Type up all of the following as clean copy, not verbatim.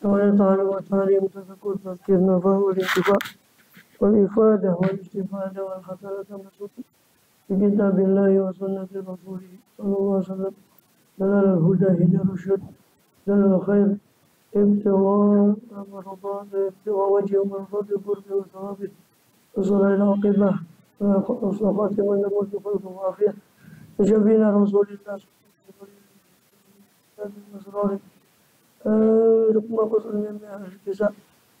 قال تعالى وتعاليم تذكر تذكيرنا فهو الانتفاع والإفادة والاستفادة والحسنة مسوط في كتاب الله وسنة رسوله صلى الله عليه وسلم دلال الهدى هدى الرشد دلال الخير ابتغاء مرضات ابتغاء وجه ومرضات القرب وثوابه وصلاح العاقبة وحسن خاتمة الملك والخلق والعافية وشفينا رسول الله صلى رقم قصر من الكساء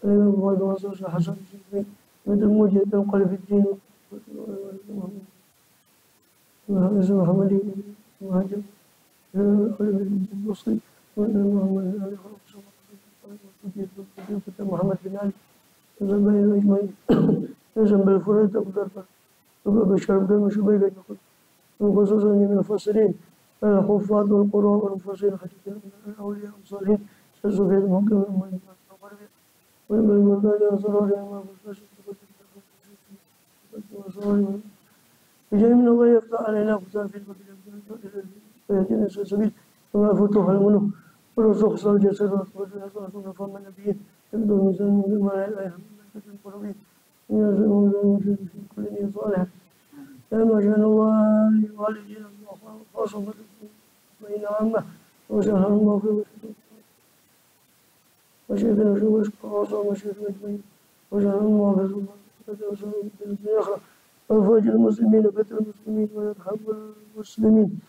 الإمام فؤاد وصوص حسن الشيخ مثل موجة تنقل في الدين وهذا محمد مهاجم قلب المصري محمد علي محمد بن علي الزبائن أجمعين نزم بالفرد أقدر وبشر بن مشبيل وخصوصا من المفسرين الحفاظ والقراء والمفسرين حديث الأولياء والصالحين سوفيا المحكم والمرضى والصلاة بجميع من الله يفتح علينا فتان في البدل ويهدينا السبيل وما فتوح المنه ورسوخ صلى الجسد والرسول فما نبيه يبدو الميزان من ما لا إله إلا الله القربين ينزلون في كل دين صالح لما جعل الله لوالدينا خاصة بين عامة وجعل الله في وشيخنا شو خاصة وشيخنا أجمعين وجعل الله في الآخرة وفوج المسلمين وفتح المسلمين ويرحم المسلمين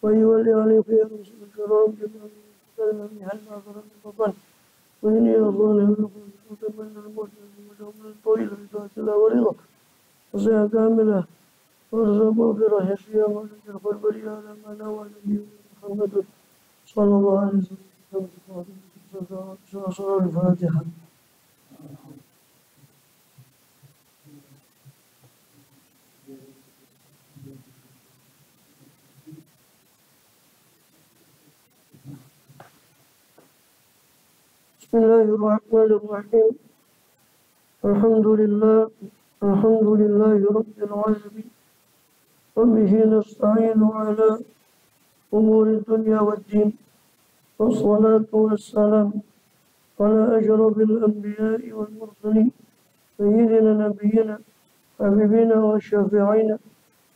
ويولي عليه خير الكرام جميعا وسلم هل ما ضرب البطن وإني أظن وتمنى الموت وجعل الطويل بطاعة الله ورضا وصيحة كاملة ورزق مغفرة يشفي أمانة البربرية على ما نوى نبي محمد صلى الله عليه وسلم صلى الفاتحة. بسم الله الرحمن الرحيم الحمد لله رب العالمين وبه نستعين على أمور الدنيا والدين والصلاة والسلام على أشرف الأنبياء والمرسلين سيدنا نبينا حبيبنا وشفيعنا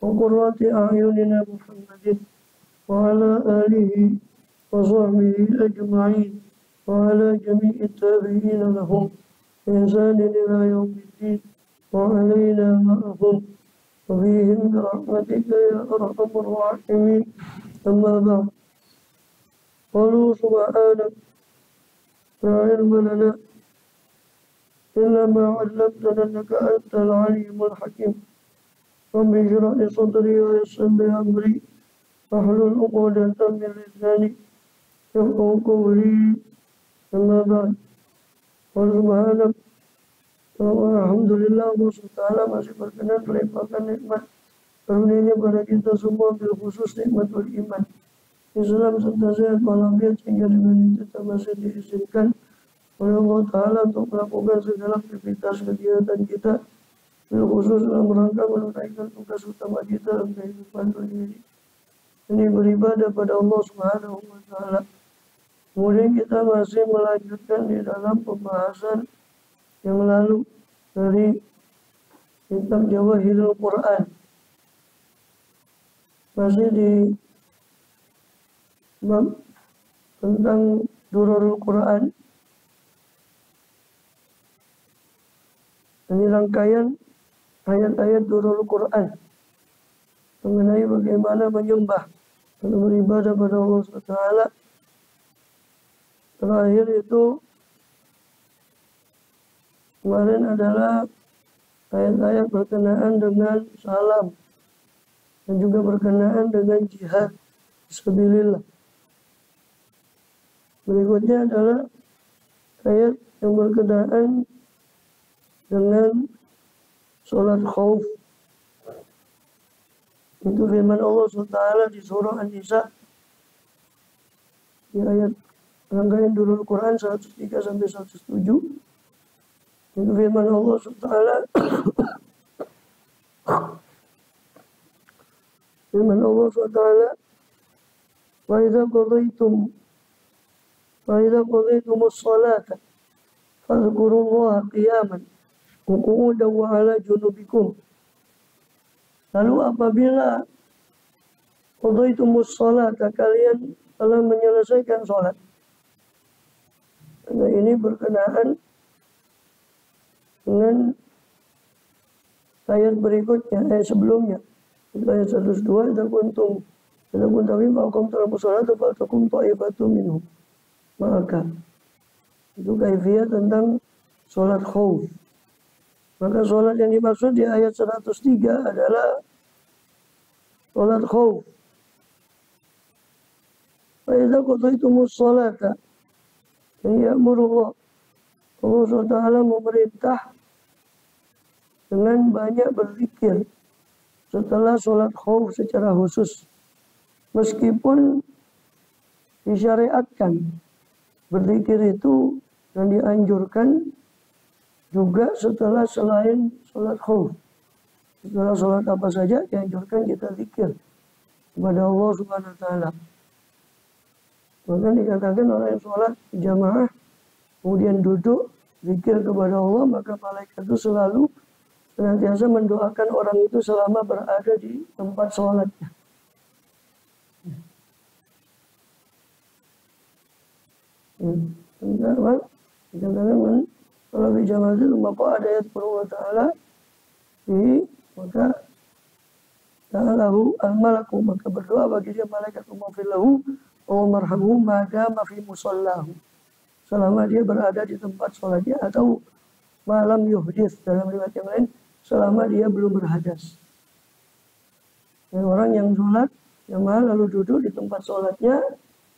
وقرة أعيننا محمد وعلى آله وصحبه أجمعين وعلى جميع التابعين لهم بإحسان إلى يوم الدين وعلينا معهم وفيهم برحمتك يا أرحم الراحمين أما بعد قالوا سبحانك لا علم لنا إلا ما علمتنا إنك أنت العليم الحكيم رب اشرح لي صدري ويسر لي أمري واحلل عقدة من لساني يفقهوا قولي أما بعد قال سبحانك alhamdulillah Allah SWT masih berkenan melimpahkan nikmat karunia pada kita semua bil khusus nikmatul iman Islam serta sehat walafiat sehingga dengan itu kita masih diizinkan oleh Allah Ta'ala untuk melakukan segala aktivitas kegiatan kita bil khusus dalam rangka menunaikan tugas utama kita dalam kehidupan dunia ini beribadah pada Allah Subhanahu wa Ta'ala. Kemudian kita masih melanjutkan di dalam pembahasan yang lalu dari kitab Jawahirul Quran. Masih di bab tentang Durarul Quran. Ini rangkaian ayat-ayat Durarul Quran mengenai bagaimana menyembah dan beribadah pada Allah SWT. Terakhir itu kemarin adalah ayat-ayat berkenaan dengan salam dan juga berkenaan dengan jihad fisabilillah. Berikutnya adalah ayat yang berkenaan dengan sholat khauf. Itu firman Allah SWT di surah An-Nisa di ayat rangkaian Durarul Quran 103 sampai 107. Itu firman Allah SWT. Firman Allah SWT. Wa idza qadaitum فإذا قضيتم الصلاة فاذكروا الله قياما وقعودا وعلى جنوبكم. Lalu apabila qadaytumus shalat, kalian telah menyelesaikan sholat. Nah, ini berkenaan dengan ayat berikutnya, ayat sebelumnya. Itu ayat 102, idza kuntum fi maqam salat faltakum ta'ifatun minhum. Maka itu kaifiyah tentang sholat khauf. Maka sholat yang dimaksud di ayat 103 adalah sholat khauf. Fa idza qadaytumus sholata, ya'murullah, Allah SWT memerintah dengan banyak berzikir setelah sholat khauf secara khusus. Meskipun disyariatkan berzikir itu dan dianjurkan juga setelah selain sholat khauf. Setelah sholat apa saja dianjurkan kita zikir kepada Allah Subhanahu wa Ta'ala. Maka dikatakan orang yang sholat jamaah kemudian duduk zikir kepada Allah, maka malaikat itu selalu senantiasa mendoakan orang itu selama berada di tempat sholatnya. Dikatakan kalau di jamaah itu maka ada ayat Allah Ta'ala maka ta'alahu al-malaku, maka berdoa bagi dia malaikat umafillahu wa marhamu madama fi musallahu, selama dia berada di tempat sholatnya, atau malam yuhdis dalam riwayat yang lain selama dia belum berhadas. Dan orang yang sholat jamaah lalu duduk di tempat sholatnya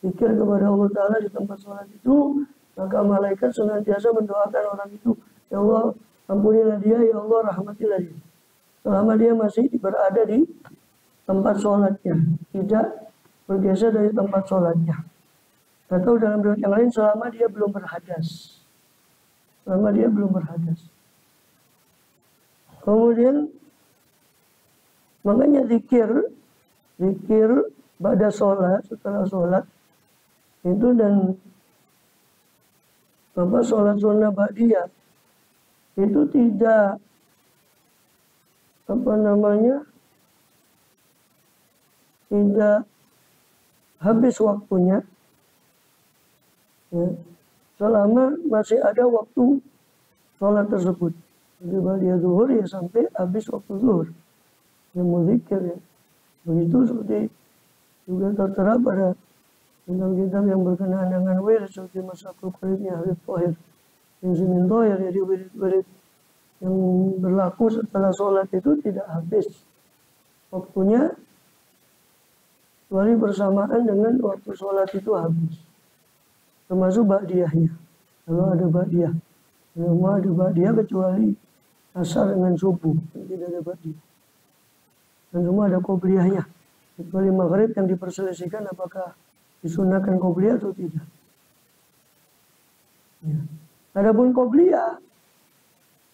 zikir kepada Allah Ta'ala di tempat sholat itu, maka malaikat senantiasa mendoakan orang itu, ya Allah ampunilah dia, ya Allah rahmatilah dia, selama dia masih berada di tempat sholatnya, tidak bergeser dari tempat sholatnya. Atau dalam riwayat yang lain selama dia belum berhadas. Selama dia belum berhadas. Kemudian makanya zikir pada sholat, setelah sholat itu, dan sholat sunnah ba'diyah itu tidak tidak habis waktunya, ya, selama masih ada waktu sholat tersebut. Jadi ba'diyah zuhur ya sampai habis waktu zuhur yang mau zikir, ya. Begitu seperti juga tertera pada kitab yang berkenaan dengan wirid seperti Masakul Qalibnya Habib Thohir yang Simin Thohir. Jadi wirid yang berlaku setelah sholat itu tidak habis waktunya kecuali bersamaan dengan waktu sholat itu habis, termasuk ba'diyahnya. Kalau ada ba'diyah, semua ada ba'diyah kecuali asar dengan subuh, tidak ada ba'diyah. Dan semua ada qobliyahnya, kecuali maghrib yang diperselisihkan apakah disunahkan qobliyah atau tidak. Ya. Adapun qobliyah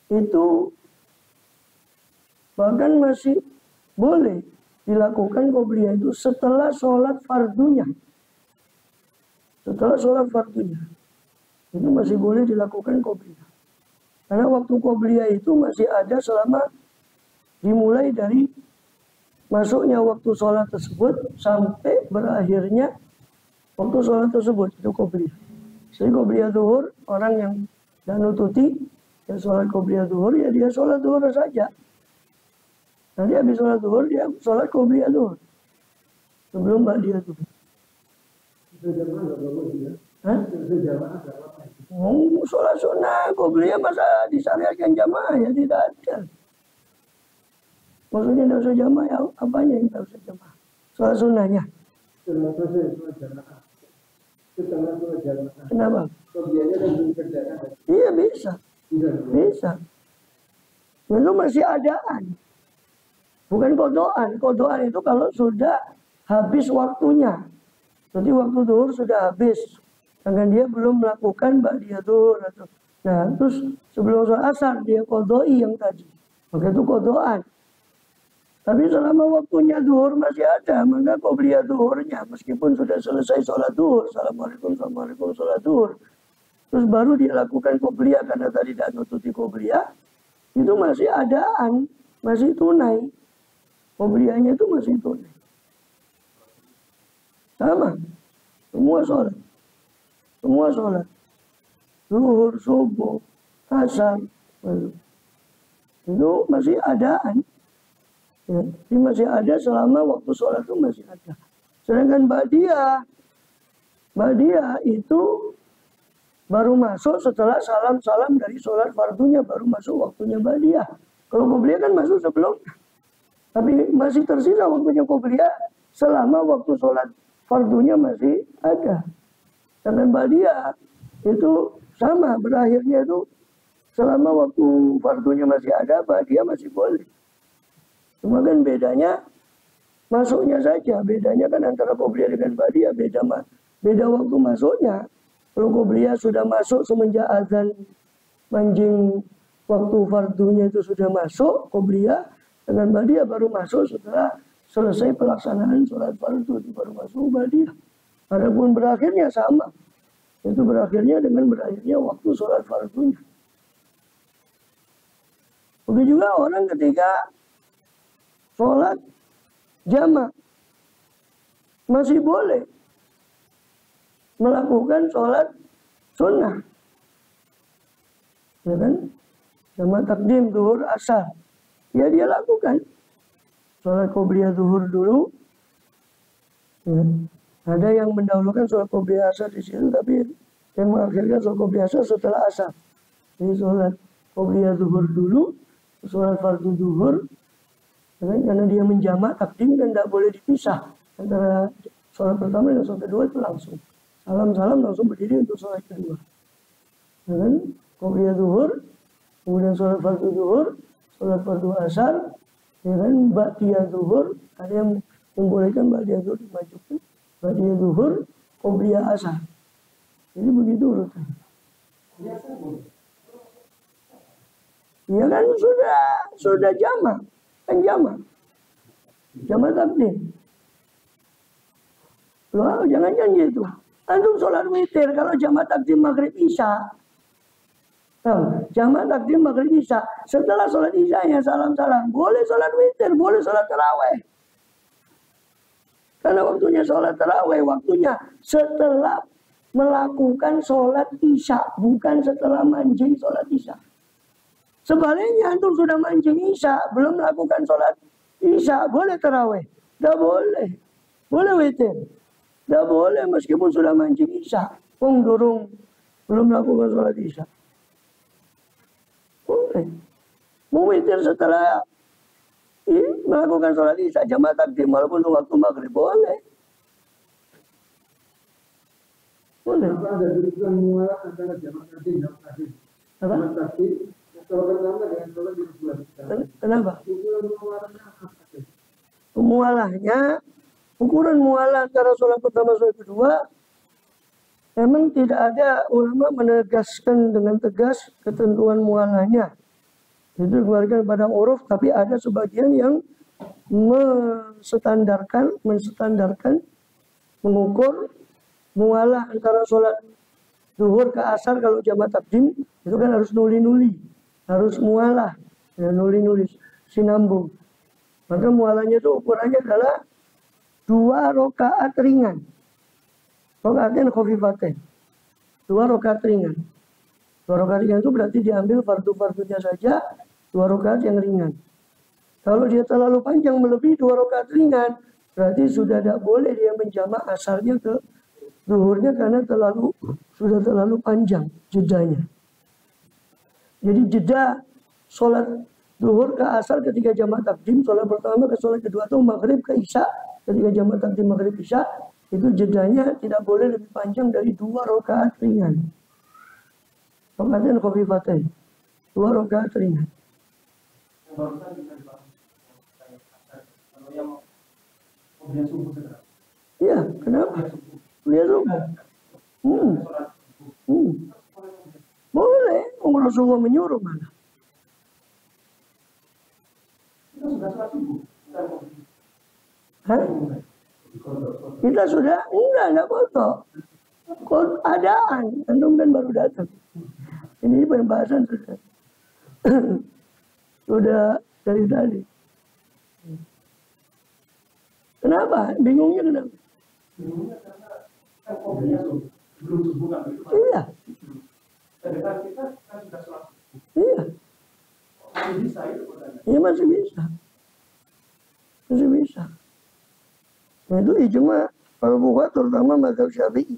itu bahkan masih boleh dilakukan qobliyah itu setelah sholat fardunya. Setelah sholat fardunya itu masih boleh dilakukan qobliyah. Karena waktu qobliyah itu masih ada selama dimulai dari masuknya waktu sholat tersebut sampai berakhirnya waktu sholat tersebut, itu qobliyah. Jadi qobliyah zuhur, orang yang tidak nututi ya sholat qobliyah zuhur, ya dia sholat zuhur saja. Nanti habis sholat zuhur dia sholat qobliyah zuhur sebelum ba'diyah zuhur. Sholat sunnah qobliyah masa disyariatkan jamaah, ya tidak ada. Maksudnya tidak usah jamaah, ya apanya yang tidak usah jamaah? Sholat sunnahnya. Kenapa? Iya bisa. Bisa. Itu masih adaan. Bukan kodoan. Kodoan itu kalau sudah habis waktunya. Jadi waktu zuhur sudah habis. Sedangkan dia belum melakukan ba'diyah zuhur. Nah, terus sebelum sholat asar dia kodoi yang tadi. Maka itu kodoan. Tapi selama waktunya zuhur masih ada, maka qobliyah zuhurnya meskipun sudah selesai sholat zuhur, assalamualaikum, assalamualaikum, sholat zuhur, terus baru dia lakukan qobliyah karena tadi tidak nututi qobliyah, itu masih adaan, masih tunai. Qobliyahnya itu masih tunai. Sama, semua sholat. Semua sholat. Zuhur, subuh, asar, itu masih adaan. Ya, ini masih ada selama waktu sholat itu masih ada. Sedangkan ba'diyah itu baru masuk setelah salam-salam dari sholat fardunya, baru masuk waktunya ba'diyah. Kalau qobliyah kan masuk sebelumnya. Tapi masih tersisa waktunya qobliyah selama waktu sholat fardunya masih ada. Sedangkan ba'diyah itu sama, berakhirnya itu selama waktu fardunya masih ada, ba'diyah masih boleh. Cuma kan bedanya masuknya saja, bedanya kan antara qobliyah dengan ba'diyah beda waktu masuknya. Kalau qobliyah sudah masuk semenjak azan manjing, waktu fardunya itu sudah masuk qobliyah, dengan ba'diyah baru masuk setelah selesai pelaksanaan sholat fardu itu baru masuk ba'diyah. Adapun berakhirnya sama, itu berakhirnya dengan berakhirnya waktu sholat fardunya. Begitu juga orang ketika sholat jamak masih boleh melakukan sholat sunnah, ya kan? Jamak takdim zuhur asar, ya dia lakukan sholat qobliyah zuhur dulu. Ya. Ada yang mendahulukan sholat qobliyah asar di situ, tapi yang mengakhirkan sholat qobliyah asar setelah asar. Jadi sholat qobliyah zuhur dulu, sholat fardu zuhur. Karena dia menjamak takdim dan tidak boleh dipisah antara sholat pertama dan sholat kedua, itu langsung salam-salam langsung berdiri untuk sholat kedua. Qobliyah zuhur, kemudian sholat fardu zuhur, sholat fardu asar, ba'diyah zuhur, ada yang membolehkan ba'diyah zuhur dimajukan, ba'diyah zuhur, qobliyah asar. Jadi begitu urutannya. Ya kan sudah jamak. Kan jamak takdim. Loh, jangan gitu. Antum sholat witir kalau jamak takdim maghrib isya. Jamak takdim maghrib isya. Setelah sholat isyanya salam-salam, boleh sholat witir, boleh sholat taraweh. Karena waktunya sholat taraweh, waktunya setelah melakukan sholat isya, bukan setelah manjing sholat isya. Sebaliknya antum sudah mancing isya, belum melakukan sholat isya, boleh taraweh? Tidak boleh. Boleh witir? Tidak boleh meskipun sudah mancing isya. Durung belum melakukan sholat isya. Boleh. Mau witir setelah melakukan sholat isya, jamak takdim walaupun waktu maghrib, boleh. Boleh. Apa ada jurusan muara antara jamak takdim dan takdim? Jamak takdim Kenapa? Ukuran mualah antara sholat pertama sholat kedua, memang tidak ada ulama menegaskan dengan tegas ketentuan mualahnya. Itu dikeluarkan pada uruf, tapi ada sebagian yang menstandarkan, mengukur mualah antara sholat zuhur ke asar. Kalau jamak takdim itu kan harus nuli-nuli, harus mualah, ya, nuli-nuli, sinambung. Maka mualahnya itu ukurannya adalah 2 rakaat ringan. Rakaatin khafifatain. 2 rakaat ringan. 2 rakaat ringan itu berarti diambil fardu-fardunya saja, 2 rakaat yang ringan. Kalau dia terlalu panjang melebihi 2 rakaat ringan, berarti sudah tidak boleh dia menjamak asarnya ke zuhurnya karena sudah terlalu panjang jedanya. Jadi jeda sholat zuhur ke asar ketika jamak takdim, sholat pertama ke sholat kedua atau maghrib ke isya ketika jamak takdim maghrib isya, itu jedanya tidak boleh lebih panjang dari 2 rakaat ringan. Rakaatin khafifatain, 2 rakaat ringan. Iya, kenapa? Dia subuh. Boleh, Rasulullah menyuruh mana? Hah? Kita sudah enggak foto. Adaan, antum kan baru datang. Ini pembahasan sudah dari tadi. Kenapa? Bingungnya kenapa? Bingungnya karena kan kopinya belum subuh kan? Iya. Sedangkan kita kan sudah sholat. Iya. Masih bisa itu? Iya masih bisa. Masih bisa. Nah itu ijma para fuqaha terutama mazhab Syafi'i.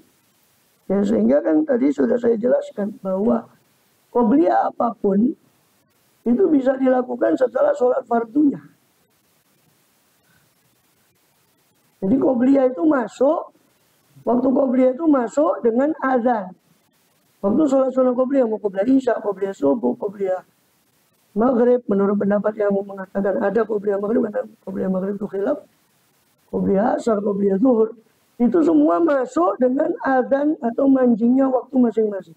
Ya sehingga kan tadi sudah saya jelaskan bahwa qobliyah apapun itu bisa dilakukan setelah sholat fardunya. Jadi qobliyah itu masuk, waktu qobliyah itu masuk dengan azan. Waktu sholat qobliyah, mau qobliyah isya, qobliyah subuh, qobliyah maghrib, menurut pendapat yang mengatakan ada qobliyah maghrib, ada qobliyah maghrib itu khilaf, qobliyah asar, qobliyah zuhur, itu semua masuk dengan azan atau manjingnya waktu masing-masing.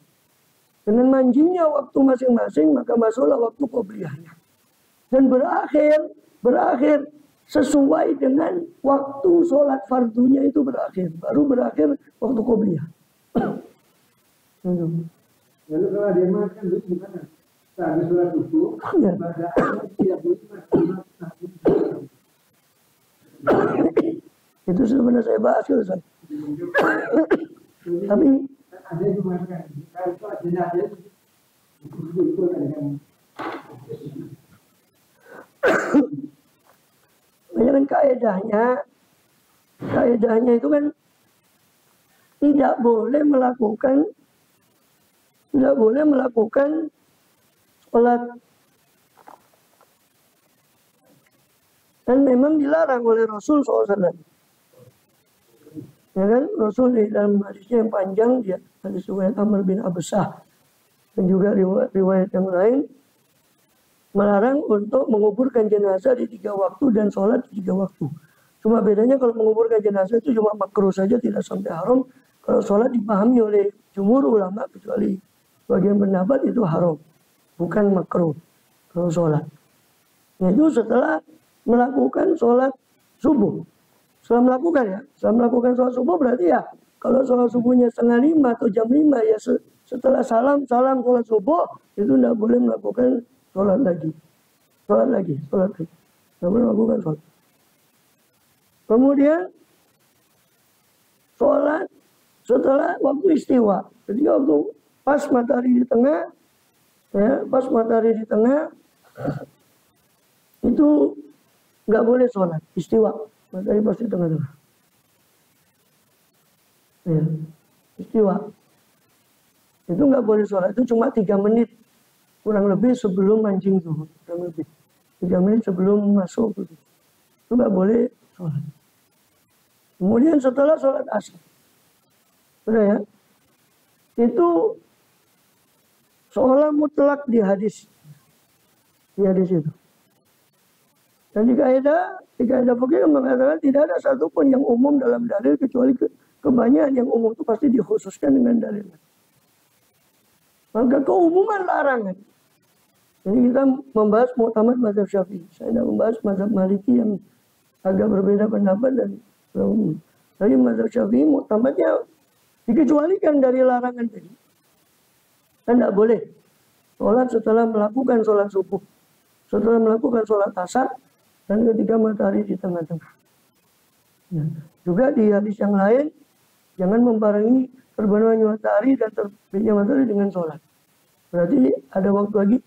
Dengan manjingnya waktu masing-masing, maka masuklah waktu qobliyahnya. Dan berakhir sesuai dengan waktu sholat fardunya itu berakhir. Baru berakhir waktu qobliyah. Lalu kalau dia makan itu gimana? Saat sholat subuh, pada tidak boleh. Itu sebenarnya saya bahas itu, Ustaz. Tapi ada yang mengatakan kalau sholat jenazah itu kan kan kaedahnya itu kan tidak boleh melakukan sholat, dan memang dilarang oleh Rasul SAW. Ya kan, Rasul di dalam hadisnya yang panjang, dia hadis riwayat Amr bin Absah dan juga riwayat yang lain, melarang untuk menguburkan jenazah di 3 waktu dan sholat di 3 waktu. Cuma bedanya kalau menguburkan jenazah itu cuma makruh saja, tidak sampai haram. Kalau sholat dipahami oleh jumhur ulama, kecuali bagian pendapat itu haram, bukan makruh kalau sholat. Itu setelah melakukan sholat subuh. Setelah melakukan sholat subuh berarti ya, kalau sholat subuhnya 4:30 atau jam 5 ya setelah salam sholat subuh, itu tidak boleh melakukan sholat lagi. Tidak boleh melakukan sholat. Kemudian sholat setelah waktu istiwa. Jadi waktu pas matahari di tengah, itu nggak boleh sholat istiwa. Matahari pasti tengah-tengah. Ya, istiwa. Itu nggak boleh sholat. Itu cuma 3 menit. Kurang lebih sebelum mancing zuhur. 3 menit sebelum masuk. Itu nggak boleh sholat. Kemudian setelah sholat asar. Sudah ya. Itu seolah mutlak di hadis. Di hadis itu. Dan jika ada fikih yang mengatakan tidak ada satupun yang umum dalam dalil, kecuali kebanyakan yang umum itu pasti dikhususkan dengan dalil. Maka keumuman larangan. Jadi kita membahas mu'tamad mazhab Syafi'i. Saya tidak membahas mazhab Maliki yang agak berbeda pendapat dan umum. Tapi mazhab Syafi'i mu'tamadnya dikecualikan dari larangan tadi. Dan tidak boleh sholat setelah melakukan sholat subuh, setelah melakukan sholat asar, dan ketika matahari di tengah-tengah. Ya. Juga di hadis yang lain, jangan membarengi terbenamnya matahari dan terbitnya matahari dengan sholat. Berarti ada waktu lagi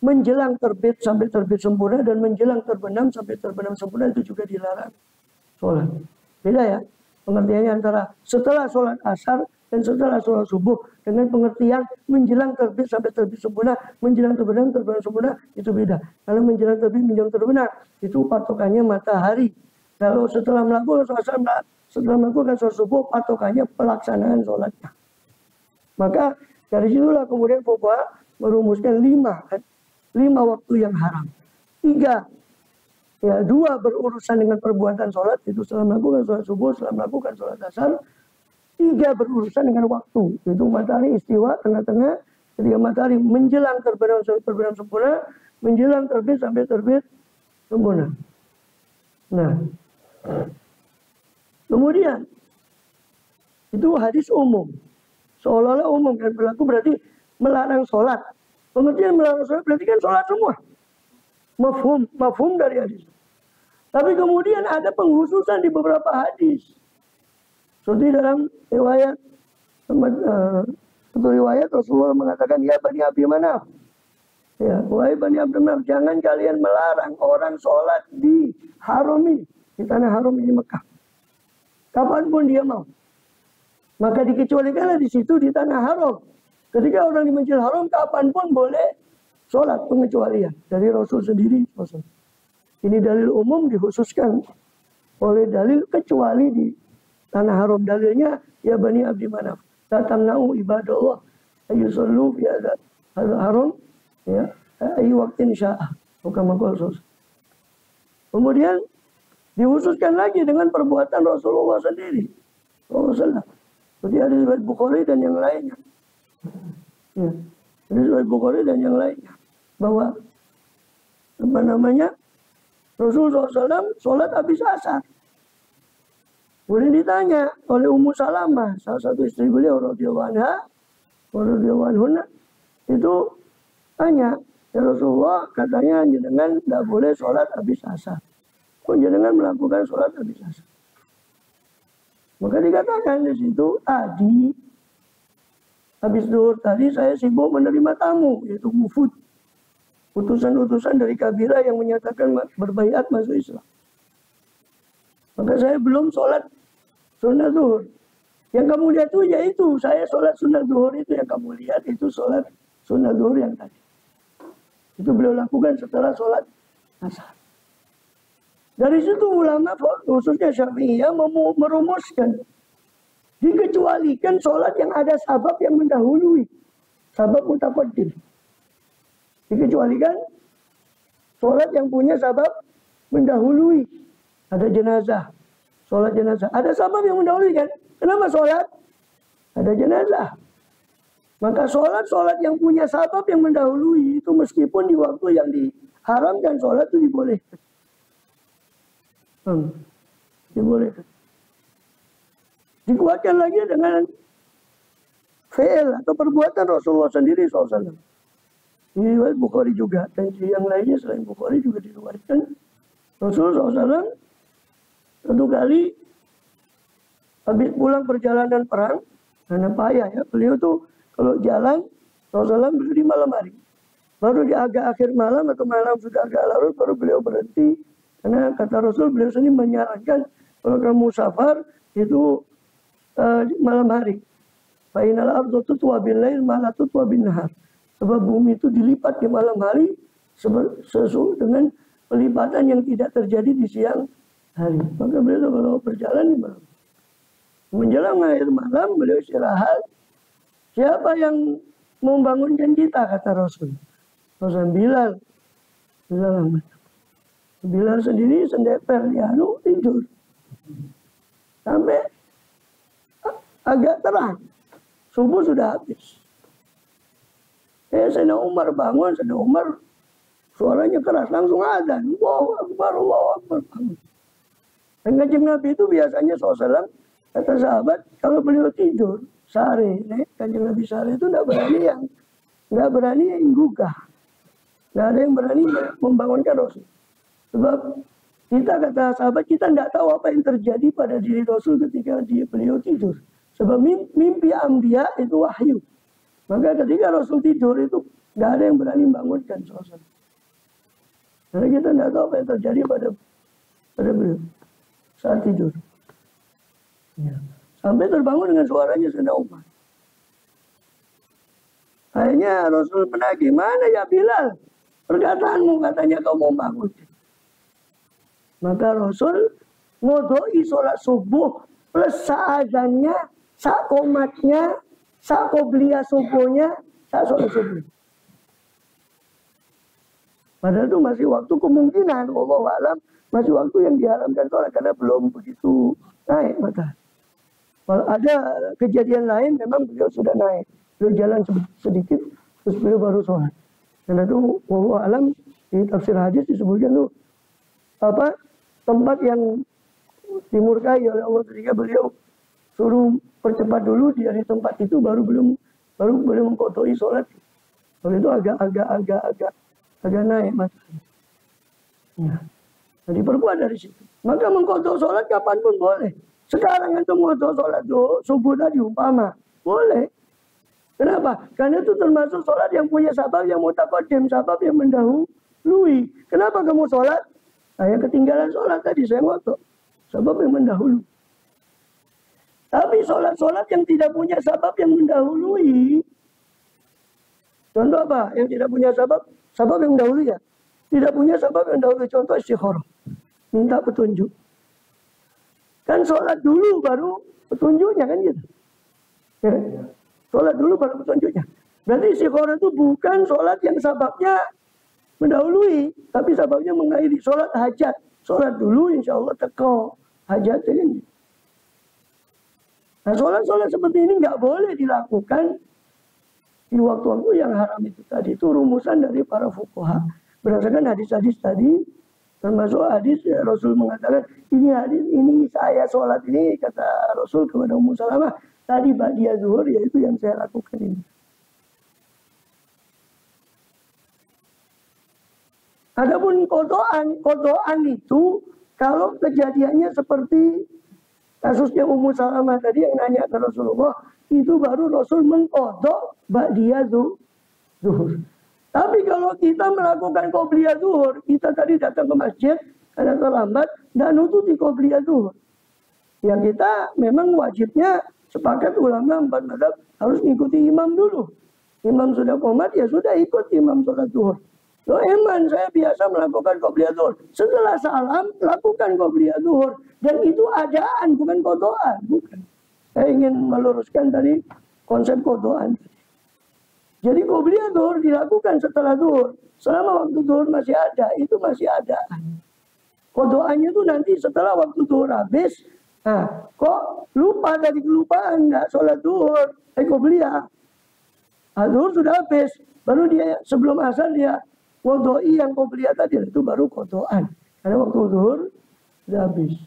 menjelang terbit sampai terbit sempurna, dan menjelang terbenam sampai terbenam sempurna, itu juga dilarang sholat. Beda ya pengertiannya antara setelah sholat asar dan setelah sholat subuh, dengan pengertian menjelang terbit sampai terbit sempurna, menjelang terbenam sempurna, itu beda. Kalau menjelang terbit, menjelang terbenam, itu patokannya matahari. Kalau setelah melakukan sholat subuh, patokannya pelaksanaan sholatnya. Maka dari situlah kemudian fuqaha merumuskan 5 waktu yang haram. 3, ya 2 berurusan dengan perbuatan sholat, itu setelah melakukan sholat subuh, setelah melakukan sholat asar. 3 berurusan dengan waktu, yaitu matahari istiwa tengah-tengah, ketika matahari menjelang terbenam sempurna, menjelang terbit sampai terbit sempurna. Nah, Kemudian itu hadis umum, seolah-olah umum dan berlaku berarti melarang sholat. Pengertian melarang sholat berarti kan sholat semua. Mafhum dari hadis. Tapi kemudian ada penghususan di beberapa hadis. Seperti dalam riwayat satu riwayat Rasulullah mengatakan, ya Bani Abdi Manaf, ya wahai Bani Abdi Manaf, jangan kalian melarang orang sholat di haram ini, di tanah haram ini Mekah, kapanpun dia mau. Maka dikecualikanlah di situ di tanah haram. Ketika orang di Masjidil Haram kapanpun boleh sholat, pengecualian dari Rasul sendiri. Ini dalil umum dikhususkan oleh dalil kecuali di tanah haram. Dalilnya ya Bani Abdi Manaf, la tamna'u ibadallah ayusallu fi hadzal haram ya ayi waqtin sya'a. Kemudian dikhususkan lagi dengan perbuatan Rasulullah sendiri. Seperti hadis riwayat Bukhari dan yang lainnya. Ya, hadis riwayat Bukhari dan yang lainnya bahwa Rasulullah SAW sholat habis asar. Boleh ditanya oleh Ummu Salamah, salah satu istri beliau radhiyallahu anha, itu tanya, ya Rasulullah, katanya jenengan tidak boleh sholat habis asar. Kok jenengan melakukan sholat habis asar? Maka dikatakan di situ tadi habis zuhur tadi saya sibuk menerima tamu, yaitu wufud, utusan-utusan dari kabilah yang menyatakan berbaiat masuk Islam. Maka saya belum sholat sunnah zuhur. Yang kamu lihat itu yaitu saya sholat sunnah zuhur itu yang kamu lihat itu sholat sunnah zuhur yang tadi. Itu beliau lakukan setelah sholat asar. Dari situ ulama khususnya Syafi'iyah merumuskan dikecualikan sholat yang ada sabab yang mendahului, sabab mutaqaddim. Dikecualikan sholat yang punya sabab mendahului. Ada jenazah, sholat jenazah. Ada sabab yang mendahului kan? Kenapa sholat? Ada jenazah. Maka sholat yang punya sabab yang mendahului itu meskipun di waktu yang diharamkan sholat itu dibolehkan. Dibolehkan. Dikuatkan lagi dengan fi'il atau perbuatan Rasulullah sendiri SAW. Ini riwayat Bukhari juga, dan yang lainnya selain Bukhari juga diriwayatkan Rasulullah SAW satu kali habis pulang perjalanan perang karena payah ya, beliau tuh kalau jalan Rasulullah beliau di malam hari, baru di agak akhir malam atau malam sudah agak larut baru beliau berhenti, karena kata Rasul beliau sendiri menyarankan kalau kamu safar itu malam hari. Fa innal ardu tutwa bil lail ma la tutwa bin nahar. Sebab bumi itu dilipat di malam hari sesuai dengan pelipatan yang tidak terjadi di siang hari. Maka beliau kalau berjalan di malam. Menjelang akhir malam beliau istirahat. Siapa yang membangunkan kita, kata Rasul? Rasul Bilal. Bilal sendiri sendeper di tidur. Sampai agak terang. Subuh sudah habis. Sayyidina Umar bangun, Sayyidina Umar suaranya keras, langsung adzan. Allahu Akbar, Allahu Akbar. Dan Kanjeng Nabi itu biasanya SAW, kata sahabat, kalau beliau tidur, sare, Kanjeng Nabi sare itu tidak berani yang gugah. Tidak ada yang berani membangunkan Rasul. Sebab kita, kata sahabat, kita tidak tahu apa yang terjadi pada diri Rasul ketika beliau tidur. Sebab mimpi Anbiya itu wahyu. Maka ketika Rasul tidur itu tidak ada yang berani membangunkan Rasul. Karena kita tidak tahu apa yang terjadi pada beliau saat tidur. Ya. Sampai terbangun dengan suaranya Sayyidina Umar. Akhirnya Rasul menagih, mana ya Bilal? Perkataanmu katanya kau mau bangun. Maka Rasul ngodoi sholat subuh plus saadzannya, sakomatnya, sakobliya subuhnya, sholat subuh. Padahal itu masih waktu kemungkinan, wallahu a'lam, masih waktu yang diharamkan sholat karena belum begitu naik matahari. Kalau ada kejadian lain, memang beliau sudah naik. Beliau jalan sedikit, terus beliau baru sholat. Karena itu, wallahu a'lam, di tafsir hadis disebutkan itu tempat yang dimurkai oleh Allah ketika beliau suruh percepat dulu dia di tempat itu baru boleh mengkodoi sholat. Kalau itu agak naik matanya. Ya. Nah, diperkuat dari situ. Maka mengkodok sholat kapanpun boleh. Sekarang itu mengkodok sholat subuh tadi umpama boleh. Kenapa? Karena itu termasuk sholat yang punya sabab yang mutaqaddim, sabab yang mendahului. Kenapa kamu sholat? Saya ketinggalan sholat tadi, saya ngotot. Sabab yang mendahului. Tapi sholat-sholat yang tidak punya sabab yang mendahului. Contoh apa? Yang tidak punya sabab? Sabab yang mendahului ya? Tidak punya sabab yang mendahului. Contoh istikharah. Minta petunjuk. Kan sholat dulu baru petunjuknya kan gitu. Ya. Sholat dulu baru petunjuknya. Berarti istikharah itu bukan sholat yang sababnya mendahului, tapi sababnya mengakhiri. Sholat hajat. Sholat dulu insya Allah teko hajat ini. Nah sholat-sholat seperti ini nggak boleh dilakukan di waktu-waktu yang haram itu tadi. Itu rumusan dari para fuqaha. Berdasarkan hadis-hadis tadi, termasuk hadis ya, Rasul mengatakan, ini saya sholat ini, kata Rasul kepada Ummu Salamah, tadi ba'diyah zuhur, yaitu yang saya lakukan ini. Adapun kodoan itu, kalau kejadiannya seperti kasusnya Ummu Salamah tadi yang nanya ke Rasulullah, itu baru Rasul mengkodok ba'diyah zuhur. Tapi kalau kita melakukan qobliyah zuhur, kita tadi datang ke masjid, karena terlambat, dan nututi qobliyah zuhur. Ya kita memang wajibnya, sepakat ulama 4 mazhab, harus ngikuti imam dulu. Imam sudah qomat, ya sudah ikut imam sholat zuhur. Loh eman, saya biasa melakukan qobliyah zuhur. Setelah salam, lakukan qobliyah zuhur. Dan itu adaan, bukan kodoan. Bukan. Saya ingin meluruskan tadi konsep kodoan. Jadi qobliyah zuhur dilakukan setelah zuhur. Selama waktu zuhur masih ada, itu masih adaan. Kodoannya itu nanti setelah waktu zuhur habis. Nah, kok lupa dari kelupaan, nggak sholat zuhur. Qobliyah. Zuhur sudah habis. Baru dia sebelum asar dia kodoi yang qobliyah tadi. Itu baru kodoan. Karena waktu zuhur sudah habis.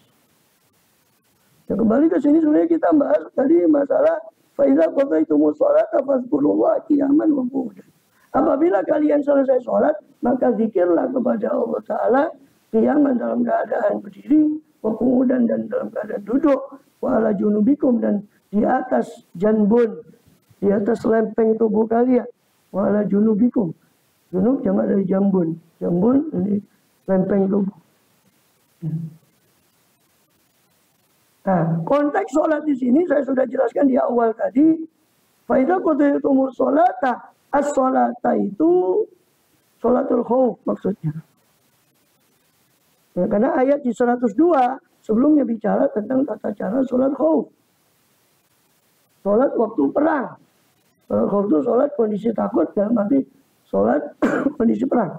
Ya, kembali ke sini sebenarnya kita bahas tadi masalah faiza qadaytumus sholata fazkurullaha qiyaman wa qu'udan. Apabila kalian selesai sholat, maka zikirlah kepada Allah Ta'ala qiyaman dalam keadaan berdiri, wa qu'udan dan dalam keadaan duduk, wa ala junubikum dan di atas janbun, di atas lempeng tubuh kalian, wa ala junubikum. Junub jamak dari jambun. Jambun ini lempeng tubuh. Nah, konteks sholat di sini saya sudah jelaskan di awal tadi. Faiza qadaytumus sholata, as-sholata itu sholatul khauf maksudnya. Ya, karena ayat di 102 sebelumnya bicara tentang tata cara sholat khauf. Sholat waktu perang. Sholat khauf itu sholat kondisi takut dalam arti sholat kondisi perang.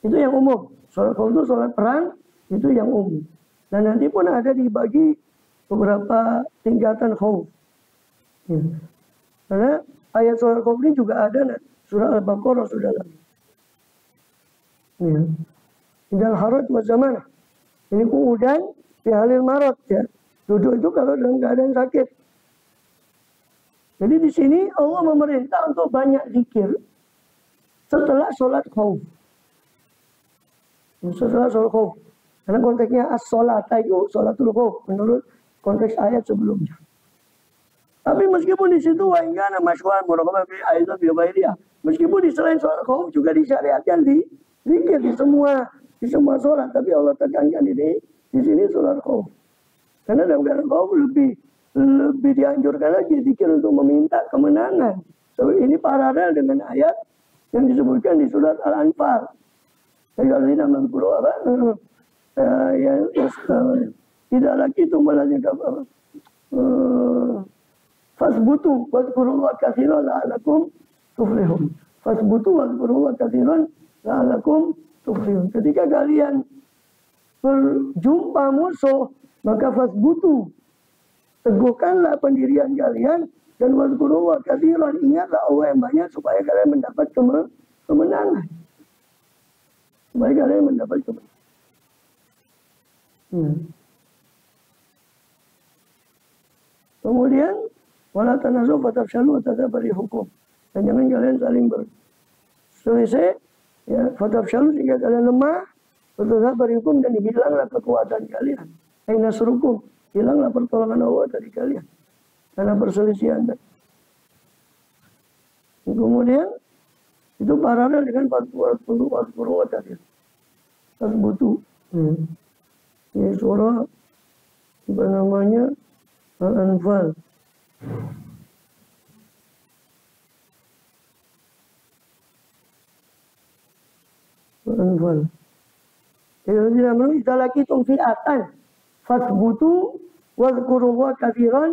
Itu yang umum. Sholat khauf itu sholat perang, itu yang umum. Dan nanti pun ada dibagi beberapa tingkatan khauf. Ya. Karena ayat sholat khauf ini juga ada surah Al-Baqarah sudah lagi. Ya. Indal haraj wa zamanah. Ini qu'udan fi halil marad ya. Duduk itu kalau dalam keadaan sakit. Jadi di sini Allah memerintah untuk banyak zikir setelah sholat khauf. Setelah sholat khauf. Karena konteksnya as-sholata itu sholatul khauf menurut konteks ayat sebelumnya. Tapi meskipun di situ wa ingana masyhuran muraqabah fi aidan bi ghairiha. Meskipun di selain sholat khauf juga disyariatkan di zikir di semua sholat, tapi Allah tekankan di sini sholat khauf. Karena dalam keadaan khauf lebih dianjurkan lagi zikir untuk meminta kemenangan. So, ini paralel dengan ayat yang disebutkan di surat Al-Anfal. Alladzina mazkuru apa? Tidak lagi itu malahnya kabar. Fasbutu wazkurullaha katsiran la'allakum tuflihun. Fasbutu wazkurullaha katsiran la'allakum tuflihun. Ketika kalian berjumpa musuh, maka fasbutu, teguhkanlah pendirian kalian, dan wazkurullaha katsiran, ingatlah Allah yang banyak supaya kalian mendapat kemenangan. Supaya kalian mendapat kemenangan. Kemudian wala tanazu fatafshalu tatabari hukum. Dan jangan kalian saling berselisih, ya, fatafshalu sehingga kalian lemah, tatabari hukum dan hilanglah kekuatan kalian. Aina surukum, hilanglah pertolongan Allah dari kalian karena perselisihan. Kemudian itu paralel dengan 40 tadi. Tasbutu. Ini surah apa namanya? Al-Anfal. Al-Anfal. Idza laqitum fi'atan fasbutu wadhkurullaha katsiran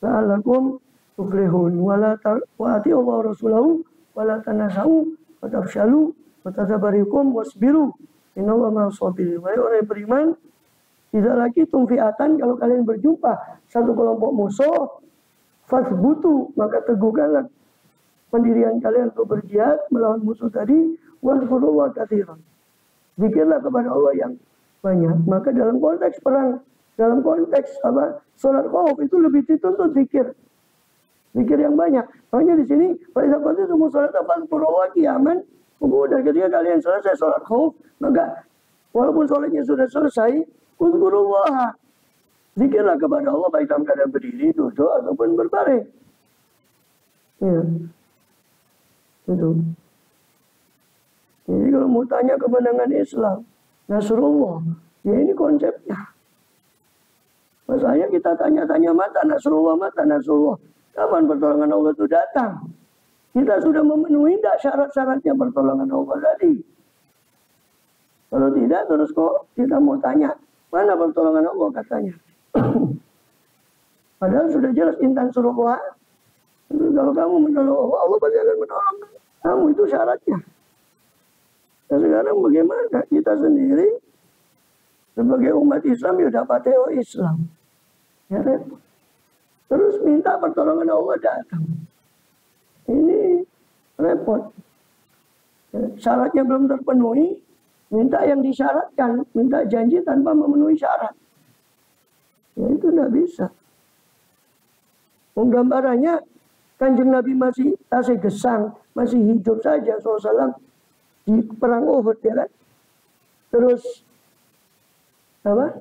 la'allakum tuflihun. Wa ati'u Allah wa rasulahu wa la tanasau wa tafshalu wa tadabarikum wasbiru. Innallaha ma'as sabirin. Wahai orang yang beriman, tidak lagi tumfiatan, kalau kalian berjumpa satu kelompok musuh, fasbutu, maka teguhkanlah pendirian kalian untuk berjihad melawan musuh tadi, wazkurullah katsiran. Zikirlah kepada Allah yang banyak. Maka dalam konteks perang, dalam konteks salat khauf itu lebih dituntut zikir. Zikir yang banyak. Makanya di sini pada saat itu salat fazkurullah qiyaman, kemudian ketika kalian selesai salat khauf, maka walaupun salatnya sudah selesai, uzkurullah, zikirlah kepada Allah baik dalam keadaan berdiri, duduk ataupun berbaring. Ya, itu. Jadi kalau mau tanya kemenangan Islam, Nasrullah, ya ini konsepnya. Masalahnya kita tanya-tanya mata Nasrullah. Kapan pertolongan Allah itu datang? Kita sudah memenuhi tidak syarat-syaratnya pertolongan Allah tadi. Kalau tidak, terus kok kita mau tanya, mana pertolongan Allah katanya? Padahal sudah jelas intan surullah. Kalau kamu menolong Allah, Allah pasti akan menolong kamu. Itu syaratnya. Dan sekarang bagaimana kita sendiri sebagai umat Islam ya dapat Islam. Ya, terus minta pertolongan Allah datang. Ini repot. Syaratnya belum terpenuhi, minta yang disyaratkan, minta janji tanpa memenuhi syarat. Ya itu tidak bisa. Penggambarannya Kanjeng Nabi masih gesang, masih hidup saja SAW di perang Uhud, ya kan? Terus apa?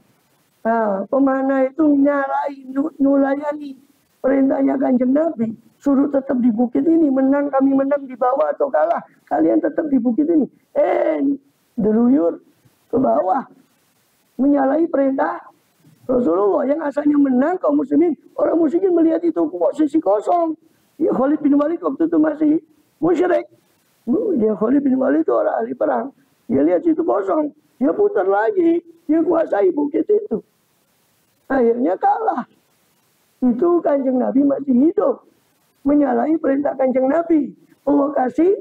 Nah, pemanah itu nulayani perintahnya Kanjeng Nabi, suruh tetap di bukit ini, menang kami menang, di bawah atau kalah, kalian tetap di bukit ini. Deluyur ke bawah, menyalahi perintah Rasulullah yang asalnya menang kaum muslimin. Orang musyrikin melihat itu posisi kosong. Ya Khalid bin Walid waktu itu masih musyrik. Ya Khalid bin Walid itu orang ahli perang. Dia lihat situ kosong, dia putar lagi, dia kuasai bukit itu. Akhirnya kalah. Itu Kanjeng Nabi masih hidup, menyalahi perintah Kanjeng Nabi. Allah kasih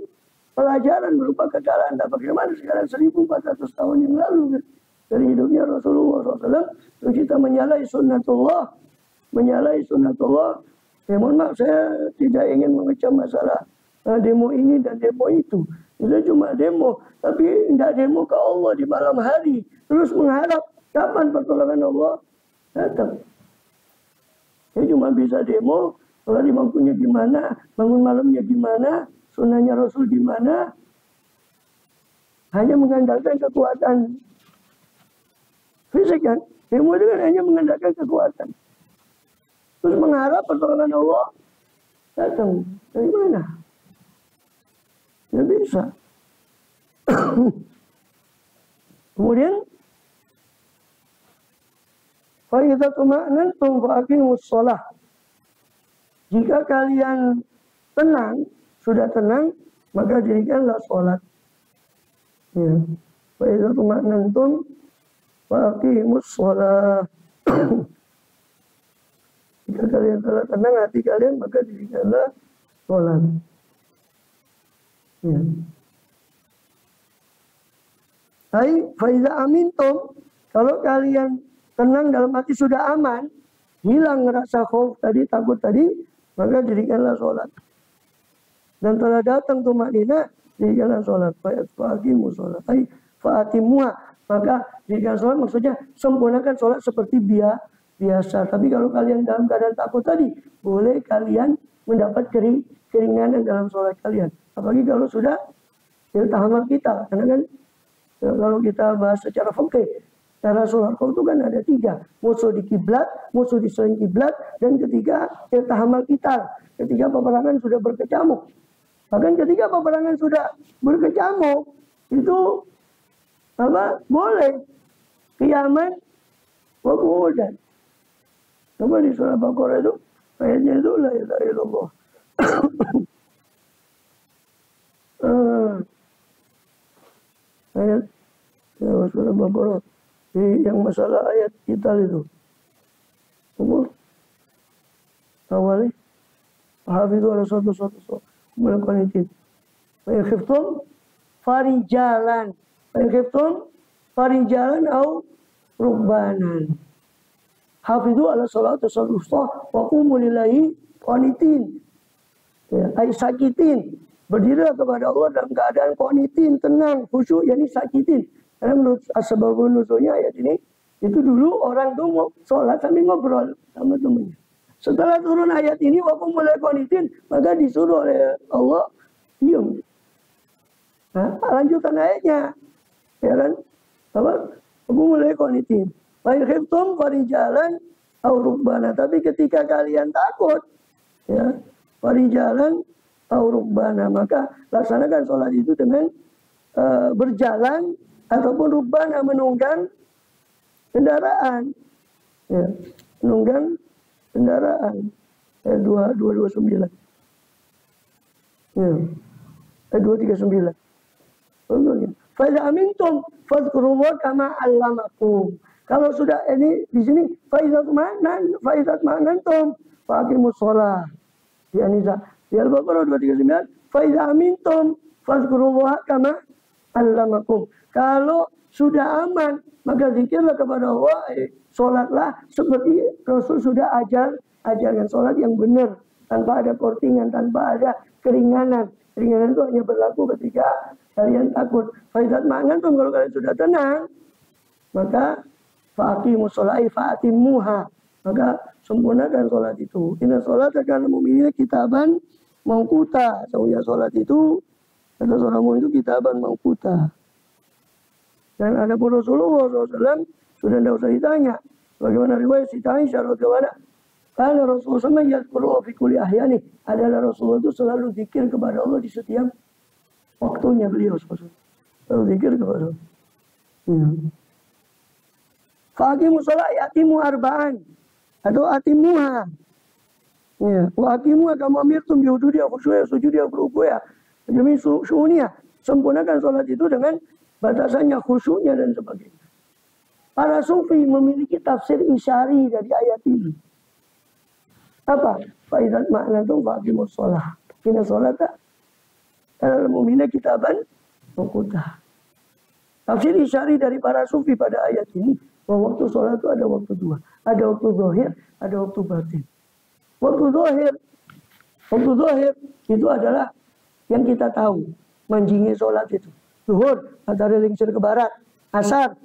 pelajaran berupa kekalahan. Nah, bagaimana sekarang 1400 tahun yang lalu dari hidupnya Rasulullah SAW, terus kita menyalahi sunnatullah. Ya mohon maaf, saya tidak ingin mengecam masalah demo ini dan demo itu. Itu cuma demo, tapi tidak demo ke Allah di malam hari. Terus mengharap kapan pertolongan Allah datang. Ya cuma bisa demo, kalau di waktunya gimana, bangun malamnya gimana, sunnahnya Rasul gimana. Hanya mengandalkan kekuatan fisik kan. Demo itu kan hanya mengandalkan kekuatan. Terus mengharap pertolongan Allah datang. Dari mana? Tidak bisa. Kemudian fa idza tuma'nantum faqimus shalah. Jika kalian tenang, sudah tenang, maka dirikanlah sholat. Ya. Fa idza tuma'nantum faqimus shalah. Jika kalian telah tenang hati kalian, maka dirikanlah sholat. Ya. Hai, faiza amintum, kalau kalian tenang dalam hati sudah aman, hilang rasa khauf tadi, takut tadi, maka dirikanlah sholat. Dan telah datang tumakninah, dirikanlah sholat. Fa'atimu sholat. Hai, fa'atimuha, maka dirikan sholat maksudnya sempurnakan sholat seperti biasa. Tapi kalau kalian dalam keadaan takut tadi, boleh kalian mendapat keringanan dalam sholat kalian. Apalagi kalau sudah iltihamal kita, karena kan kalau kita bahas secara fikih, cara sholat kau itu kan ada 3, musuh di kiblat, musuh di selain kiblat, dan ketiga iltihamal kita, ketika peperangan sudah berkecamuk. Bahkan ketika peperangan sudah berkecamuk, itu boleh kiaman wakudan. Coba di surah Baqarah itu ayatnya itu la ilaha illallah. Ayat surah Baqarah yang masalah ayat kita itu. Awalnya hafidhu ala satu melakonitin. Fa khiftum farijalan. Fa khiftum farijalan au rubbanan. Hafidhu ala salatu wusta wa qumu lillahi qanitin. Ya, ay sakitin. Berdirilah kepada Allah dalam keadaan qanitin, tenang, khusyuk, yakni sakitin. Karena menurut asbabun nuzulnya ayat ini, itu dulu orang tuh mau sholat sambil ngobrol sama temannya. Setelah turun ayat ini, waktu mulai qanitin, maka disuruh oleh Allah diam. Nah, lanjutkan ayatnya, ya kan? Waktu mulai qanitin. Fa in khiftum farijalan aw rukbana. Tapi ketika kalian takut, ya, farijalan aw rukbana, maka laksanakan sholat itu dengan berjalan ataupun rukbana, menunggang kendaraan, ya, menunggang kendaraan. 229. Ya. 239. Contohnya, fa idza amintum fadhkurullaha kama 'allamakum. Kalau sudah ini di sini fa idza ma'anantum faqimus shalah. Di An-Nisa. Di Al-Baqarah 239, fa idza amintum fadhkurullaha kama 'allamakum. Kalau sudah aman, maka zikirlah kepada Allah, sholatlah seperti Rasul sudah ajarkan, sholat yang benar, tanpa ada kortingan, tanpa ada keringanan. Keringanan itu hanya berlaku ketika kalian takut. Faizat ma'angan tuh kalau kalian sudah tenang, maka faqimus sholai fa'atimuha, maka sempurnakan sholat itu. Inna sholat akan mu'minina kitaban mawquta. Sesungguhnya sholat itu, kata seorang mu'min itu kitaban mawquta. Dan ada pun Rasulullah SAW sudah tidak usah ditanya. Bagaimana riwayat Siti Aisyah radhiyallahu anha, karena Rasulullah SAW yadhkuru fi kulli ahyani, adalah Rasulullah itu selalu zikir kepada Allah di setiap waktunya beliau. Selalu zikir kepada Allah. Faqimu shalah yatimu arba'an atau atimuha. Ya, wa aqimu kama amirtum bi hududi khusyu'a sujudi ruku'a. Demi syu'uniyah, sempurnakan salat itu dengan batasannya, khusyuknya dan sebagainya. Para sufi memiliki tafsir isyari dari ayat ini. Apa? Fa'idat ma'natum faqimus shalah. Inna sholata alal mu'minina kitaban mawquta. Tafsir isyari dari para sufi pada ayat ini, bahwa waktu sholat itu ada waktu 2. Ada waktu zahir, ada waktu batin. Waktu zahir itu adalah yang kita tahu, manjingnya sholat itu. Zuhur, matahari lingsir ke barat. Asar,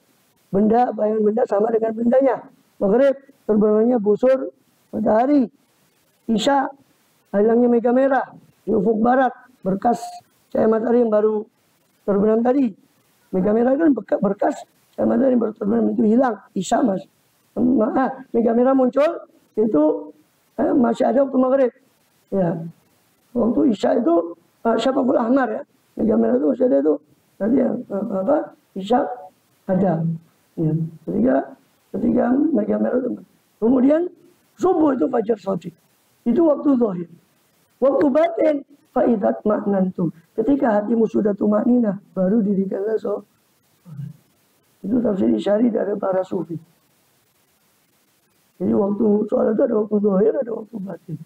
bayangan benda sama dengan bendanya. Maghrib, terbangnya busur matahari. Isya, hilangnya mega merah di ufuk barat, berkas cahaya matahari yang baru terbenam tadi. Mega merah kan berkas cahaya matahari yang baru terbenam itu hilang. Isya mas. Mega merah muncul itu masih ada waktu maghrib. Ya, waktu isya itu syafaqul ahmar ya. Mega merah itu masih ada itu. Tadi isya ada. Ya, ketika mega merah itu. Kemudian subuh itu fajar shadiq. Itu waktu zahir. Waktu batin, fa'idat ma'nantum. Ketika hatimu sudah tumanina, baru dirikanlah sholat. Itu tafsir isyari dari para sufi. Jadi waktu sholat itu ada waktu zahir, ada waktu batin.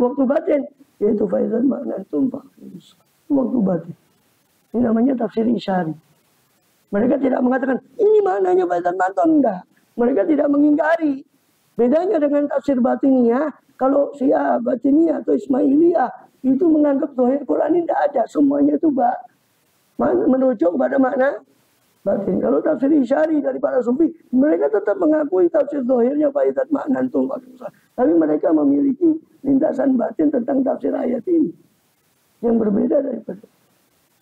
Waktu batin, yaitu fa'idat ma'nantum. Itu waktu batin. Ini namanya tafsir isyari. Mereka tidak mengatakan, ini maknanya fa'idat ma'nantum. Enggak. Mereka tidak mengingkari. Bedanya dengan tafsir batiniyah, kalau Syiah, Batiniyah atau Ismailiyah itu menganggap zahir Quran ini tidak ada, semuanya itu merujuk pada makna batin. Kalau tafsir Isyari dari para sufi, mereka tetap mengakui tafsir zahirnya fa'idat ma'nantum. Tapi mereka memiliki lintasan batin tentang tafsir ayat ini yang berbeda daripada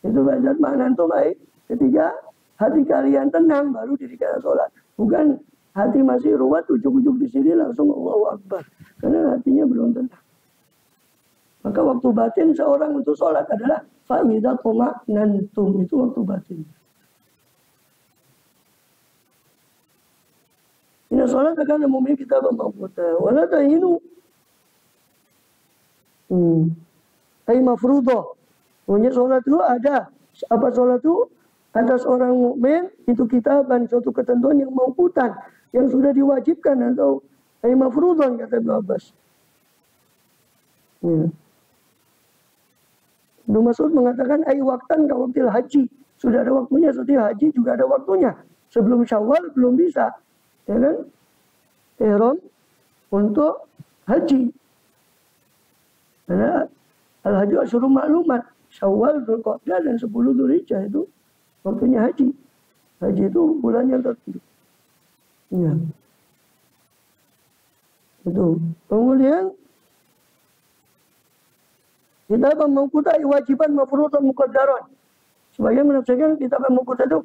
itu. Fa'idat ma'nantum baik ketika hati kalian tenang baru dirikan sholat. Bukan hati masih ruwet, ujuk-ujuk di sini langsung Allahu Akbar. Karena hatinya belum tenang. Maka waktu batin seorang untuk sholat adalah fa'idat ma'nantum. Itu waktu batin. Inna sholat akan mu'min kita bermamputa. Wala tahinu. Ay mafrudoh. Punya sholat itu ada. Apa sholat itu? Atas orang mukmin itu kitaban, suatu ketentuan yang mauqutan, yang sudah diwajibkan atau ay mafrudon kata Ibnu Abbas. Ya. Ibnu Mas'ud mengatakan ay waktan ka waktil haji. Sudah ada waktunya, setiap haji juga ada waktunya. Sebelum Syawal belum bisa. Ya kan? Ihram untuk haji. Karena al-haji asyurun ma'lumat. Syawal, Dzulqa'dah dan 10 Dzulhijjah itu waktunya haji. Haji itu bulan yang tertentu. Ya. Itu. Kemudian kita mengikuti kewajiban mafruḍan muqaddaran. Sebagian menafsirkan kitab mengikuti itu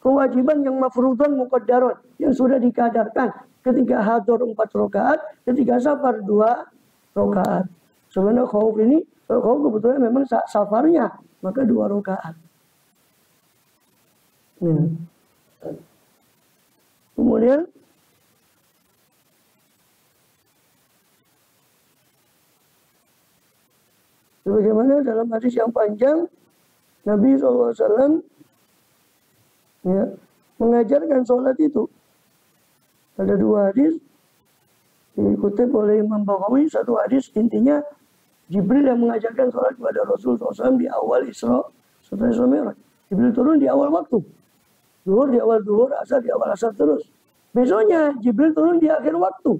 kewajiban yang mafruḍan muqaddaran, yang sudah dikadarkan ketika hadir 4 rakaat, ketika safar 2 rakaat. Sebenarnya khauf ini, khauf kebetulan memang safarnya, maka 2 rakaat. Ya. Kemudian sebagaimana dalam hadis yang panjang Nabi SAW ya, mengajarkan sholat itu. Ada 2 hadis dikutip oleh Imam Baghawi. Satu hadis intinya Jibril yang mengajarkan sholat kepada Rasulullah SAW di awal Isra setelah Isra Mi'raj. Jibril turun di awal waktu. Zuhur di awal zuhur, asar di awal asar terus. Besoknya Jibril turun di akhir waktu.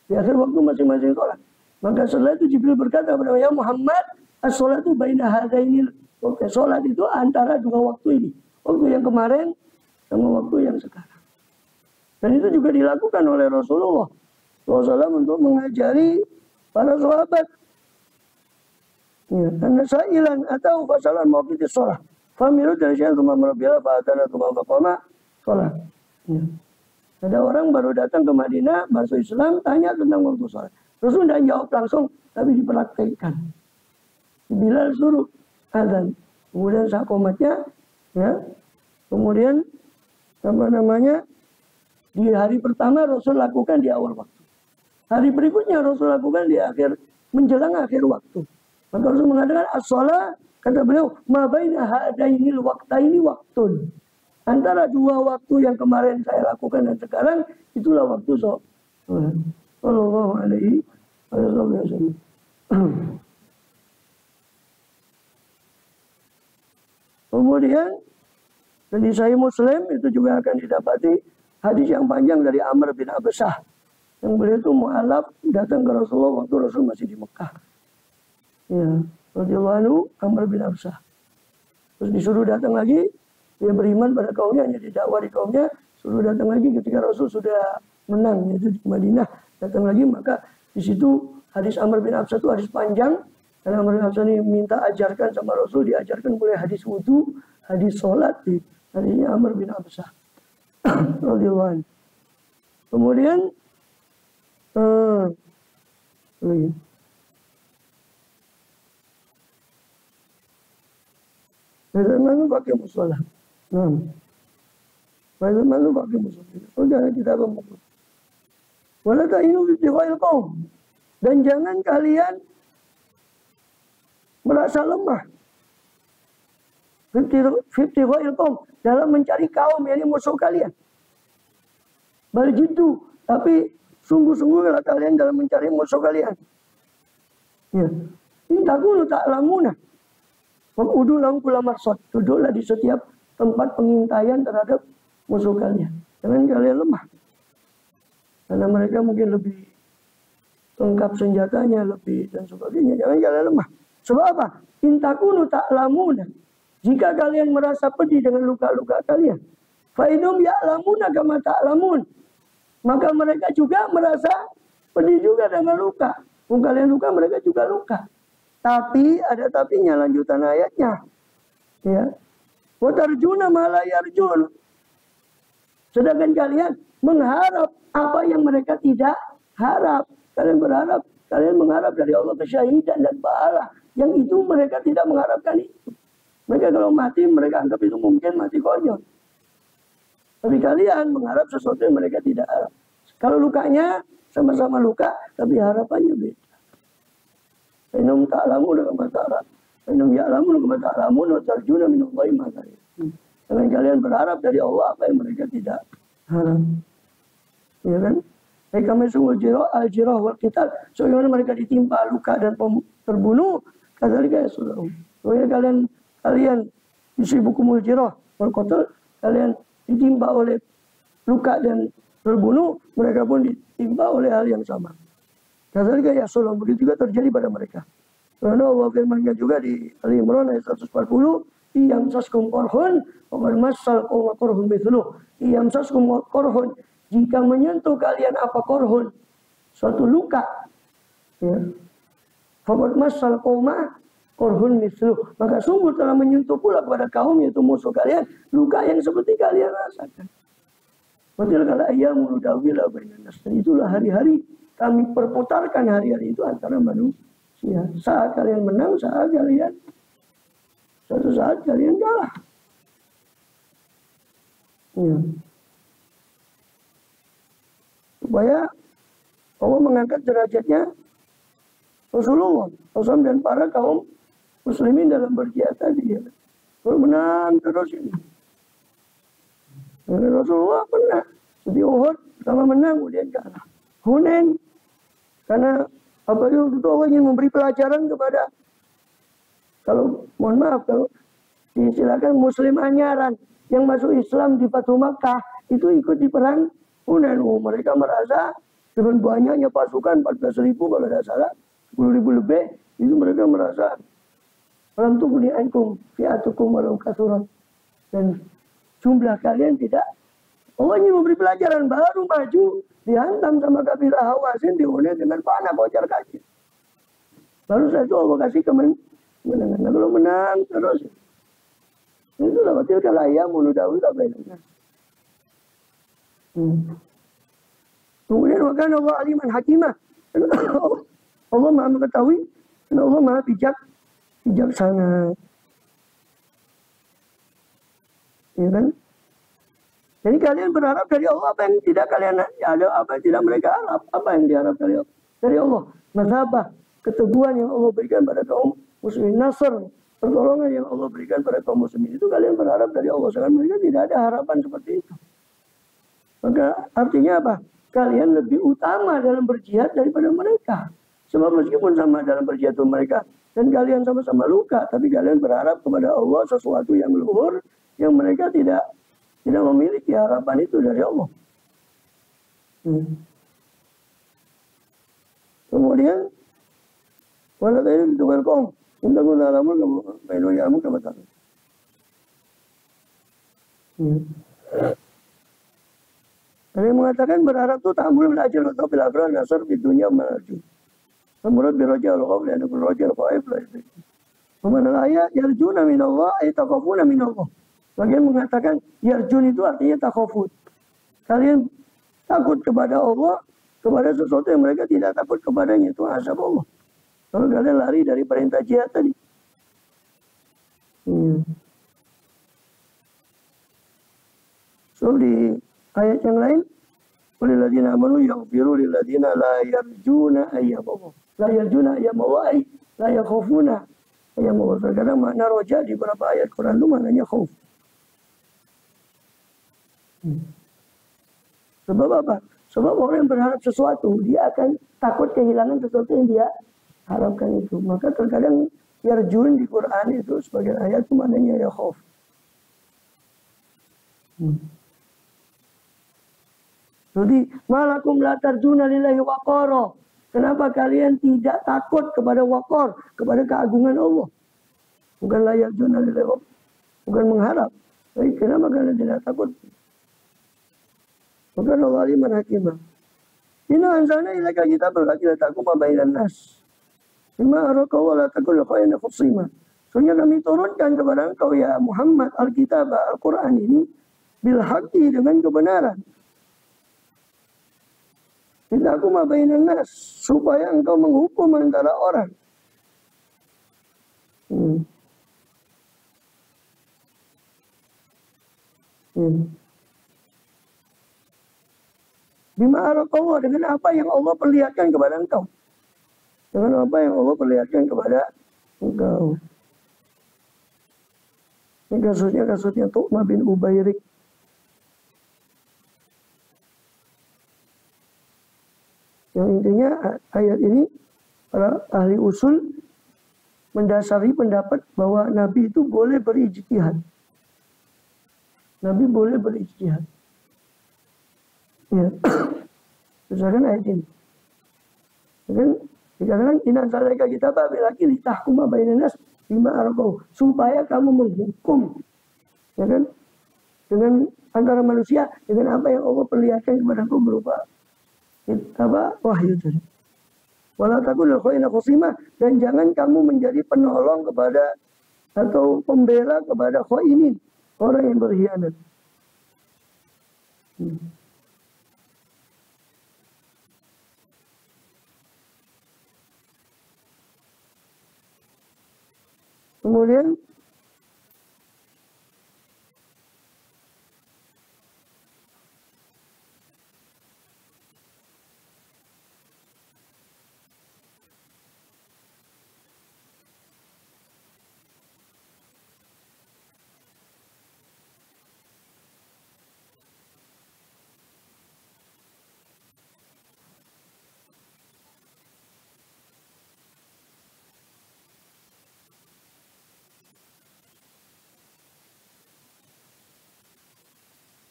Di akhir waktu masing-masing sholat. Maka setelah itu Jibril berkata kepada ya Muhammad, as-sholatu baina hadainil. Oke, sholat itu antara 2 waktu ini. Waktu yang kemarin sama waktu yang sekarang. Dan itu juga dilakukan oleh Rasulullah SAW untuk mengajari para sahabat. Ya, karena sa'ilan atau fasalan mauqitis sholat. Famiru dari syaitan rumah merabila fa'atana rumah faqama sholat. Ya. Ada orang baru datang ke Madinah, masuk Islam, tanya tentang waktu sholat. Rasul tidak jawab langsung, tapi dipraktikkan. Bilal suruh azan. Kemudian saat komatnya, ya. Kemudian di hari pertama Rasul lakukan di awal waktu. Hari berikutnya Rasul lakukan di akhir, menjelang akhir waktu. Maka Rasul mengatakan as-shalah, kata beliau, ma baina hadainil waqtaini waktun. Antara 2 waktu yang kemarin saya lakukan dan sekarang, itulah waktu sholat. Sallallahu alaihi wasallam. Kemudian dari Sahih Muslim itu juga akan didapati hadis yang panjang dari Amr bin Absah. Yang beliau itu mu'alaf datang ke Rasulullah waktu Rasul masih di Mekah. Ya, radhiyallahu anhu Amr bin Absah. Terus disuruh datang lagi, dia beriman pada kaumnya, hanya didakwah di kaumnya, suruh datang lagi ketika Rasul sudah menang, yaitu di Madinah. Datang lagi, maka di situ hadis Amr bin Absah itu hadis panjang. Karena Amr bin Absah ini minta ajarkan sama Rasul, diajarkan boleh hadis wudu, hadis sholat. Hadisnya Amr bin Absah. Radhiyallahu anhu. Kemudian lagi. Bagaimana pakai musola? Bagaimana pakai musola? Sudah kita memukul. Wala ta'inu fi tiqail qaum. Dan jangan kalian merasa lemah. Fi tiqail qaum, dalam mencari kaum yang musuh kalian. Bal jiddu, tapi sungguh-sungguhlah kalian dalam mencari musuh kalian. Ya. Intakunu ta'lamuna. Waqudu lahum kulla marsad. Duduklah di setiap tempat pengintaian terhadap musuh kalian. Jangan kalian lemah. Karena mereka mungkin lebih lengkap senjatanya, lebih dan sebagainya. Jangan kalian lemah. Sebab apa? Intakunu ta'lamuna. Jika kalian merasa pedih dengan luka-luka kalian, fa innahum ya'lamuna kama ta'lamun. Maka mereka juga merasa pedih juga dengan luka. Kalau kalian luka, mereka juga luka. Tapi ada tapinya lanjutan ayatnya. Ya. Wa tarjuna ma la yarjun. Sedangkan kalian mengharap apa yang mereka tidak harap. Kalian berharap, kalian mengharap dari Allah kesyahidan dan pahala. Yang itu mereka tidak mengharapkan itu. Mereka kalau mati, mereka anggap itu mungkin mati konyol. Tapi kalian mengharap sesuatu yang mereka tidak harap. Kalau lukanya sama-sama luka, tapi harapannya beda. Inum ta'lamu kama ta'lamun. Inum ya'lamu kama ta'lamun wa tarjuna minallahi ma la yarjun. Dengan kalian berharap dari Allah apa yang mereka tidak harap. Ya kan? Kami sungguh al-jirah wal qital. Sebagaimana mereka ditimpa luka dan terbunuh, kadzalika yasulun. Soalnya kalian yusibukumul jirah wal qital, kalian ditimpa oleh luka dan terbunuh, mereka pun ditimpa oleh hal yang sama. Kadzalika yasulun, begitu juga terjadi pada mereka. Karena Allah firmankan juga di Ali Imran ayat 140, iyam saskum korhun, wa masal qawma korhun mithluh. Iyam saskum korhun, jika menyentuh kalian apa korhun, suatu luka, ya. Fakat masal qawma korhun mithluh, maka sungguh telah menyentuh pula kepada kaum yaitu musuh kalian luka yang seperti kalian rasakan. Betul kalau ayyamu nudawwilu bainan nas. Itulah hari-hari kami perputarkan hari-hari itu antara manusia. Saat kalian menang, suatu saat kalian kalah. Ya. Supaya Allah mengangkat derajatnya Rasulullah SAW dan para kaum muslimin dalam berjihad tadi. Ya. Menang terus ini. Rasulullah pernah di Uhud pertama menang kemudian kalah. Hunain karena apa itu Allah ingin memberi pelajaran kepada, kalau mohon maaf kalau disilakan muslim anyaran yang masuk Islam di Fatu Makkah itu ikut di perang Hunain. Mereka merasa dengan banyaknya pasukan 14.000 kalau tidak salah, 10.000 lebih, itu mereka merasa alam tughni ankum fi'atukum walau kathuran, dan jumlah kalian tidak. Allah ingin memberi pelajaran, baru maju dihantam sama kabilah Hawazin di Hunain dengan panah kocar kacir. Baru saja itu Allah kasih kemenangan. Nah, kalau menang terus itu lah tilka ayyamu nudawwilu bainan nas. Kemudian wakana Allah aliman hakimah. Allah Maha mengetahui dan Allah Maha bijaksana. Ya kan? Jadi kalian berharap dari Allah apa yang tidak kalian ada, apa yang tidak mereka harap, apa yang diharap dari Allah. Mazhabah, keteguhan yang Allah berikan pada kaum muslimin, nasr, pertolongan yang Allah berikan pada kaum muslimin, itu kalian berharap dari Allah. Sedangkan mereka tidak ada harapan seperti itu. Maka artinya apa? Kalian lebih utama dalam berjihad daripada mereka. Sebab meskipun sama dalam berjihad mereka dan kalian sama-sama luka, tapi kalian berharap kepada Allah sesuatu yang luhur yang mereka tidak memiliki harapan itu dari Allah. Kemudian wala tayyidu dengan kaum untuk menalamun kamu yamu kamu tahu. Ada yang mengatakan berharap itu ta'amul belajar atau belajar nasar di dunia menuju. Menurut biraja al-qawl dan biraja al-qaif lah itu. Kemudian ayat yarjuna minallah ay takhafuna minallah. Bagian mengatakan yarjun itu artinya takhafut. Kalian takut kepada Allah, kepada sesuatu yang mereka tidak takut kepadanya, itu azab Allah. Kalau kalian lari dari perintah jihad tadi. So di ayat yang lain, qul ladzina amanu yaghfiru lil ladzina la yarjuna ayyamahum. La yarjuna ayyamahum, la yakhafuna ayyamahum. Terkadang makna roja di beberapa ayat Quran itu maknanya khauf. Sebab apa? Sebab orang yang berharap sesuatu, dia akan takut kehilangan sesuatu yang dia harapkan itu. Maka terkadang yarjun di Quran itu sebagai ayat itu maknanya ya khauf. Jadi malakum la tarjuna lillahi waqara. Kenapa kalian tidak takut kepada waqar, kepada keagungan Allah? Bukan la yarjuna lillahi waqar. bukan mengharap. Tapi kenapa kalian tidak takut? Bukan Allah aliman hakimah. Inna anzalna ilaika kitabal haqqa tahkuma bainan nas. Bima araka wa la takun khayna khusima. Sesungguhnya kami turunkan kepada engkau ya Muhammad Alkitab Al-Quran ini bil haqqi dengan kebenaran. Tahkuma bainan nas, supaya engkau menghukum antara orang. Bima arakallah, dengan apa yang Allah perlihatkan kepada engkau. Dengan apa yang Allah perlihatkan kepada engkau. Ini kasusnya Tu'mah bin Ubayrik. Yang intinya ayat ini para ahli usul mendasari pendapat bahwa Nabi itu boleh berijtihad. Nabi boleh berijtihad. Ya. Misalkan ayat ini. Kan dikatakan inna zalika kitaba bil haqqi litahkuma bainan nas bima araqau, supaya kamu menghukum, ya kan, dengan antara manusia dengan apa yang Allah perlihatkan kepada kamu berupa wahyu tadi. Wala takun khayna khusima, dan jangan kamu menjadi penolong kepada atau pembela kepada khainin, orang yang berkhianat. Kemudian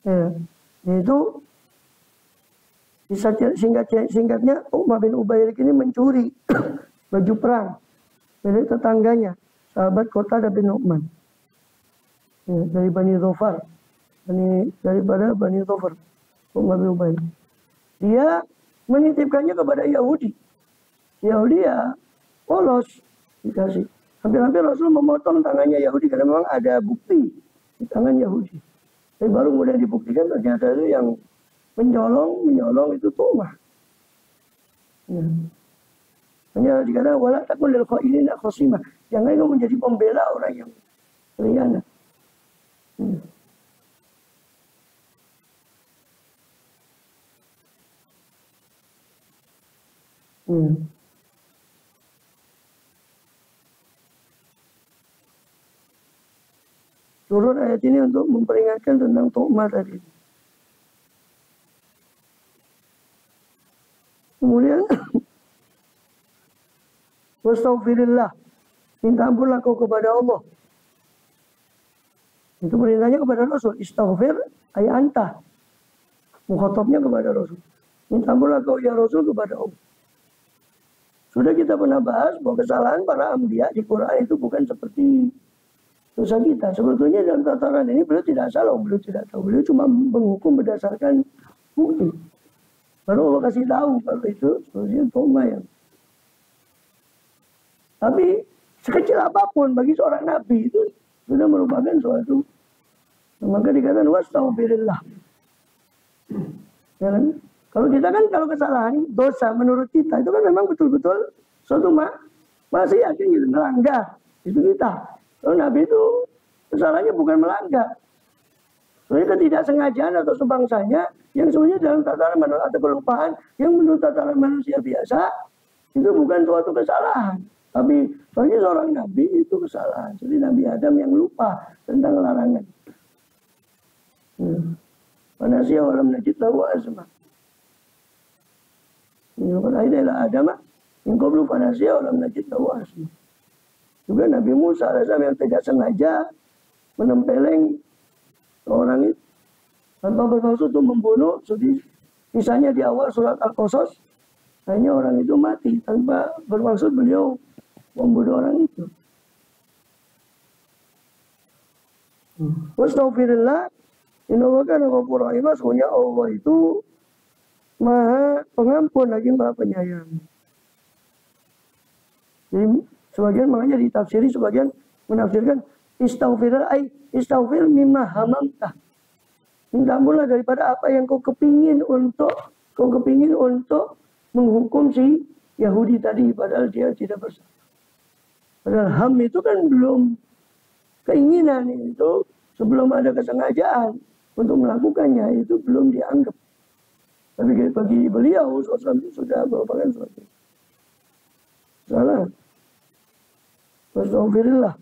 ya, itu singkatnya Uqbah bin Ubayrik ini mencuri baju perang milik tetangganya, sahabat Qatada bin Nu'man, ya, dari Bani Dhofar, daripada Bani Dhofar. Uqbah bin Ubayrik dia menitipkannya kepada Yahudi. Yahudi ya polos, dikasih. Hampir-hampir Rasul memotong tangannya Yahudi karena memang ada bukti di tangan Yahudi. Tapi baru kemudian dibuktikan ternyata itu yang menyolong itu Tu'mah. Ya. Hanya dikatakan wala takun lil khainina khusima. Jangan kamu menjadi pembela orang yang berkhianat. Turun ayat ini untuk memperingatkan tentang Tu'mah tadi. Kemudian wastaghfirillah, minta ampunlah kau kepada Allah. Itu perintahnya kepada Rasul. Istaghfir ay anta, mukhatabnya kepada Rasul. Minta ampunlah kau ya Rasul kepada Allah. Sudah kita pernah bahas bahwa kesalahan para anbiya di Quran itu bukan seperti dosa kita. Sebetulnya dalam tataran ini beliau tidak salah, beliau tidak tahu. Beliau cuma menghukum berdasarkan bukti. Baru Allah kasih tahu kalau itu sebetulnya Tu'mah yang. Tapi sekecil apapun bagi seorang nabi itu sudah merupakan suatu. Maka dikatakan wastaghfirillah. Ya kan? Kalau kita kan kalau kesalahan dosa menurut kita itu kan memang betul-betul suatu maksiat gitu, melanggar. Itu kita. Kalau Nabi itu kesalahannya bukan melanggar. Soalnya ketidaksengajaan atau sebangsanya yang sebenarnya dalam tataran manusia atau kelupaan yang menurut tataran manusia biasa itu bukan suatu kesalahan. Tapi bagi seorang Nabi itu kesalahan. Jadi Nabi Adam yang lupa tentang larangan. Manasya walam najid lahu azma. Ini kan adalah Adam yang qablu fanasya walam najid lahu azma. Juga Nabi Musa yang tidak sengaja menempeleng orang itu tanpa bermaksud untuk membunuh. Misalnya di awal surat Al-Qasas hanya orang itu mati tanpa bermaksud beliau membunuh orang itu. Wastaghfirillah, innallaha kana ghafurur rahim. Sesungguhnya Allah itu Maha Pengampun lagi Maha Penyayang. Jadi sebagian makanya ditafsiri, sebagian menafsirkan istaghfir ay istaghfir mimma hamamta. Minta ampunlah daripada apa yang kau kepingin untuk menghukum si Yahudi tadi, padahal dia tidak bersalah. Padahal ham itu kan belum keinginan, itu sebelum ada kesengajaan untuk melakukannya, itu belum dianggap. Tapi bagi beliau sosok itu sudah merupakan suatu salah. Astagfirullah.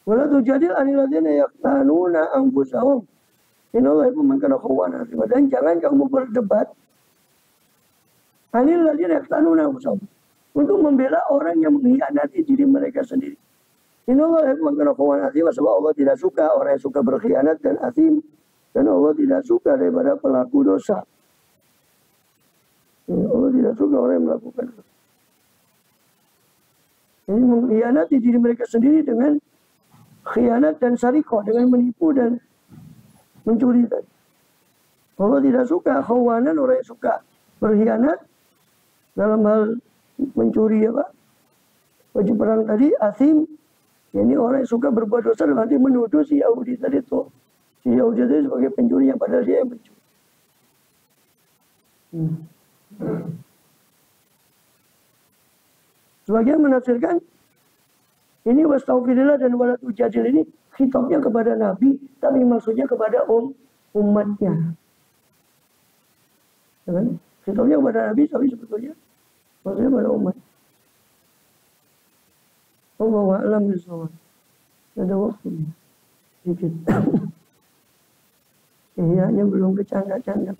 Wala tujadil anil ladzina yaqtanuna anfusahum. Innallaha man kana khawanan. Dan jangan kamu berdebat anil ladzina yaqtanuna anfusahum, untuk membela orang yang mengkhianati diri mereka sendiri. Innallaha man kana khawanan, sebab Allah tidak suka orang yang suka berkhianat dan asim, dan Allah tidak suka daripada pelaku dosa. Allah tidak suka orang yang melakukan dosa. Ini mengkhianati diri mereka sendiri dengan khianat dan sarikoh, dengan menipu dan mencuri tadi. Allah tidak suka khawanan, orang yang suka berkhianat dalam hal mencuri baju perang tadi, asim. Ini orang yang suka berbuat dosa dalam arti menuduh si Yahudi tadi itu. Si Yahudi tadi sebagai pencuri yang padahal dia yang mencuri. Sebagian menafsirkan ini wastaghfirillah dan wala tujadil ini khitabnya kepada Nabi, tapi maksudnya kepada umatnya. Khitabnya kepada Nabi, tapi sebetulnya maksudnya kepada umat. Allahu a'lam bishawab. Ada waktu sedikit. Kayaknya belum kecanda-canda.